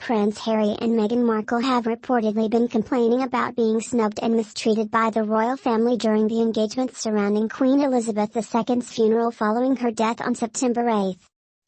Prince Harry and Meghan Markle have reportedly been complaining about being snubbed and mistreated by the royal family during the engagements surrounding Queen Elizabeth II's funeral following her death on September 8.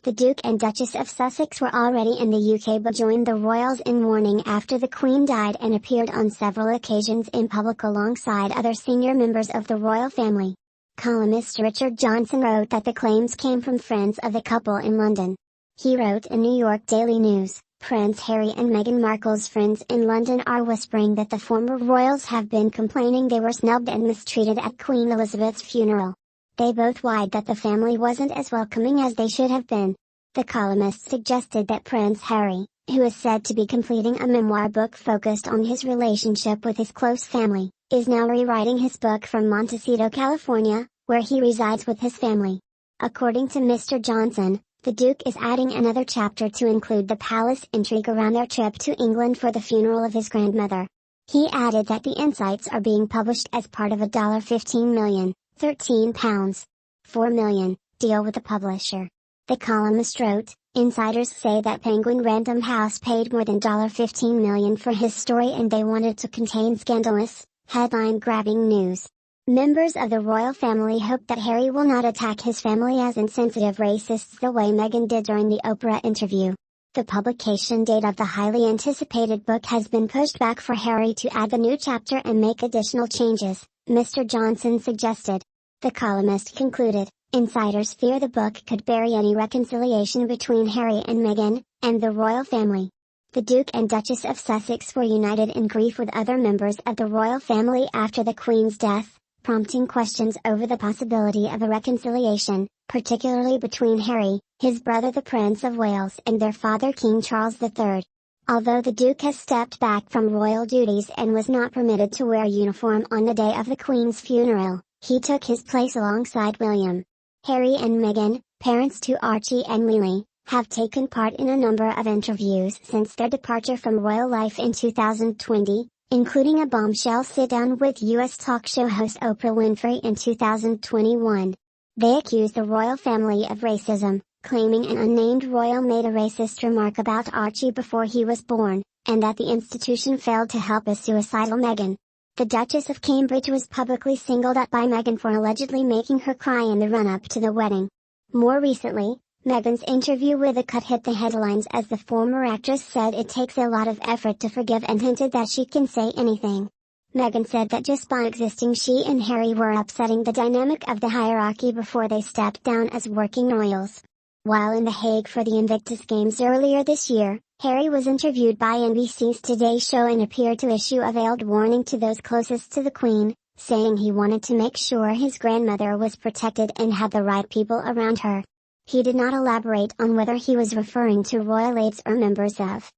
The Duke and Duchess of Sussex were already in the UK but joined the royals in mourning after the Queen died and appeared on several occasions in public alongside other senior members of the royal family. Columnist Richard Johnson wrote that the claims came from friends of the couple in London. He wrote in New York Daily News, Prince Harry and Meghan Markle's friends in London are whispering that the former royals have been complaining they were snubbed and mistreated at Queen Elizabeth's funeral. They both lied that the family wasn't as welcoming as they should have been. The columnist suggested that Prince Harry, who is said to be completing a memoir book focused on his relationship with his close family, is now rewriting his book from Montecito, California, where he resides with his family. According to Mr. Johnson, the Duke is adding another chapter to include the palace intrigue around their trip to England for the funeral of his grandmother. He added that the insights are being published as part of a $15 million, £13.4 million, deal with the publisher. The columnist wrote, insiders say that Penguin Random House paid more than $15 million for his story and they wanted to contain scandalous, headline-grabbing news. Members of the royal family hope that Harry will not attack his family as insensitive racists the way Meghan did during the Oprah interview. The publication date of the highly anticipated book has been pushed back for Harry to add the new chapter and make additional changes, Mr. Johnson suggested. The columnist concluded, insiders fear the book could bury any reconciliation between Harry and Meghan, and the royal family. The Duke and Duchess of Sussex were united in grief with other members of the royal family after the Queen's death, prompting questions over the possibility of a reconciliation, particularly between Harry, his brother the Prince of Wales and their father King Charles III. Although the Duke has stepped back from royal duties and was not permitted to wear uniform on the day of the Queen's funeral, he took his place alongside William. Harry and Meghan, parents to Archie and Lily, have taken part in a number of interviews since their departure from royal life in 2020, including a bombshell sit-down with U.S. talk show host Oprah Winfrey in 2021. They accuse the royal family of racism, claiming an unnamed royal made a racist remark about Archie before he was born, and that the institution failed to help a suicidal Meghan. The Duchess of Cambridge was publicly singled out by Meghan for allegedly making her cry in the run-up to the wedding. More recently, Meghan's interview with The Cut hit the headlines as the former actress said it takes a lot of effort to forgive and hinted that she can say anything. Meghan said that just by existing she and Harry were upsetting the dynamic of the hierarchy before they stepped down as working royals. While in The Hague for the Invictus Games earlier this year, Harry was interviewed by NBC's Today Show and appeared to issue a veiled warning to those closest to the Queen, saying he wanted to make sure his grandmother was protected and had the right people around her. He did not elaborate on whether he was referring to royal aides or members of